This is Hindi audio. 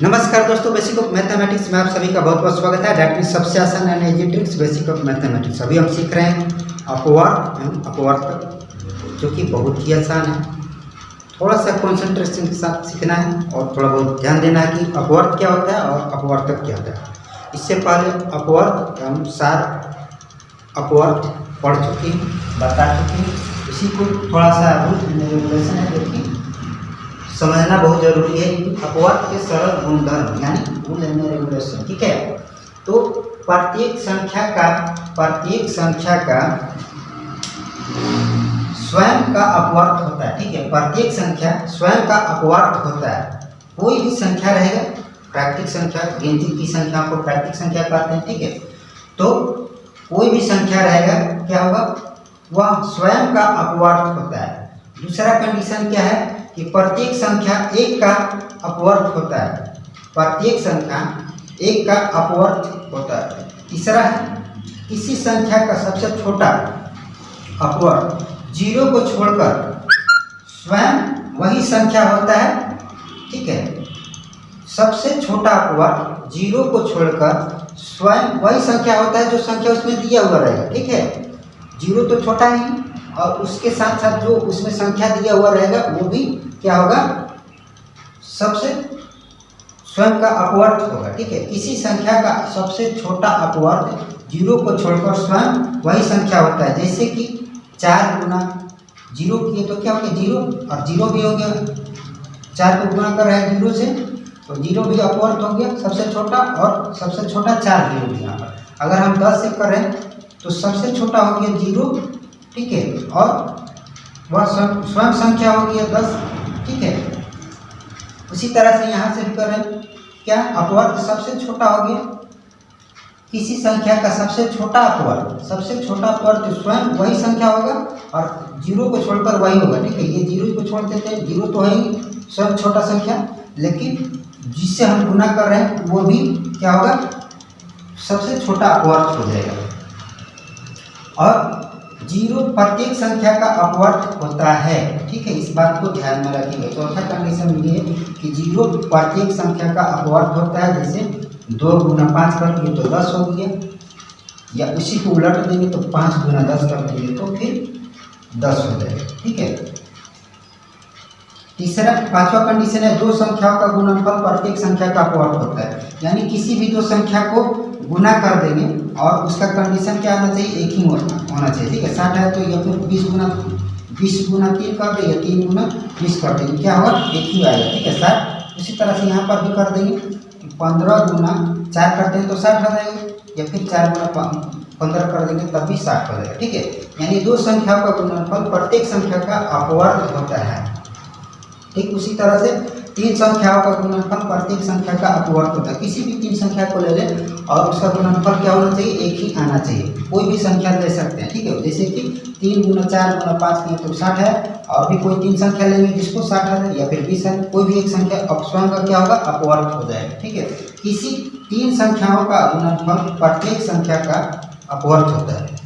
नमस्कार दोस्तों, बेसिक ऑफ मैथमेटिक्स में आप सभी का बहुत बहुत स्वागत है। डैट मीन सबसे आसान and easy tricks basic of mathematics. अभी हम सीख रहे हैं अपवर्त एवं अपवर्तक, जो कि बहुत ही आसान है। थोड़ा सा कंसंट्रेशन के साथ सीखना है और थोड़ा बहुत ध्यान देना है कि अपवर्त क्या होता है और अपवर्तक क्या होता है। इससे पहले अपवर्त एवं सार अपवर्त पढ़ चुकी हूँ, बता चुकी हूँ। इसी को थोड़ा सा रूल एंड रेगुलेशन है जो कि समझना बहुत जरूरी है। अपवर्त के सरल गुणधर्म यानी रूल एंड रेगुलेशन, ठीक है। तो प्रत्येक संख्या का स्वयं का अपवर्त होता है, ठीक है। प्रत्येक संख्या स्वयं का अपवर्त होता है। कोई भी संख्या रहेगा, प्राकृतिक संख्या, गिनती की संख्या को प्राकृतिक संख्या कहते हैं, ठीक है। तो कोई भी संख्या रहेगा, क्या होगा, वह स्वयं का अपवर्त होता है। दूसरा कंडीशन क्या है कि प्रत्येक संख्या एक का अपवर्त होता है। प्रत्येक संख्या एक का अपवर्त होता है। तीसरा है किसी संख्या का सबसे छोटा अपवर्त 0 को छोड़कर स्वयं वही संख्या होता है, ठीक है। सबसे छोटा अपवर्त 0 को छोड़कर स्वयं वही संख्या होता है जो संख्या उसमें दिया हुआ रहेगा, ठीक है। 0 तो छोटा ही और उसके साथ साथ जो उसमें संख्या दिया हुआ रहेगा वो भी क्या होगा, सबसे स्वयं का अपवर्त होगा, ठीक है। किसी संख्या का सबसे छोटा अपवर्त 0 को छोड़कर स्वयं वही संख्या होता है। जैसे कि 4 गुना 0 किए तो क्या हो गया, 0 और 0 भी हो गया। 4 को गुना कर रहे हैं 0 से तो 0 भी अपवर्त हो गया सबसे छोटा, और सबसे छोटा 4 भी हो गया। अगर हम 10 से कर रहे हैं तो सबसे छोटा हो गया 0, ठीक है, और वह स्वयं संख्या हो गया 10, ठीक है। उसी तरह से यहाँ से भी कर रहे हैं, क्या अपवर्त सबसे छोटा हो गया। किसी संख्या का सबसे छोटा अपवर्त स्वयं वही संख्या होगा और 0 को छोड़कर वही होगा, ठीक है। ये 0 को छोड़ देते हैं, 0 तो है ही स्वयं छोटा संख्या, लेकिन जिससे हम गुना कर रहे हैं वो भी क्या होगा, सबसे छोटा अपवर्त हो जाएगा। और 0 प्रत्येक संख्या का अपवर्त होता है, ठीक है। इस बात को ध्यान में रखिएगा। चौथा कंडीशन ये है कि 0 प्रत्येक संख्या का अपवर्त होता है। जैसे 2 गुना 5 कर दिए तो 10 हो गया, या उसी को उलट देंगे तो 5 गुना 10 कर देंगे तो फिर 10 हो जाएगा, ठीक है। पांचवा कंडीशन है 2 संख्याओं का गुणनफल प्रत्येक संख्या का अपवर्त होता है। यानी किसी भी 2 संख्या को गुना कर देंगे और उसका कंडीशन क्या होना चाहिए, एक ही होना चाहिए, ठीक है। 60 है तो या फिर 20 गुना 3 कर देंगे, 3 गुना 20 कर देंगे, क्या होगा, एक ही आएगा, ठीक है, 60। उसी तरह से यहाँ पर भी कर देंगे, 15 गुना 4 करते हैं तो 60 हो जाएगा, या फिर 4 गुना 15 कर देंगे तब भी 60 हो जाएगा, ठीक है। यानी 2 संख्याओं का गुणनफल प्रत्येक संख्या का अपवर्त होता है, ठीक। उसी तरह से 3 संख्याओं का गुणनफल प्रत्येक संख्या का अपवर्त होता है। किसी भी 3 संख्या को ले लें और उसका गुणनफल क्या होना चाहिए, एक ही आना चाहिए। कोई भी संख्या ले सकते हैं, ठीक है। जैसे कि 3 गुना 4 गुना 5 किए तो 60 है, और भी कोई 3 संख्या लेंगे जिसको 60 है या फिर 20 है, कोई भी एक संख्या स्वयं का क्या होगा, अपवर्त हो जाएगा, ठीक है। किसी 3 संख्याओं का गुणनफल प्रत्येक संख्या का अपवर्त होता है।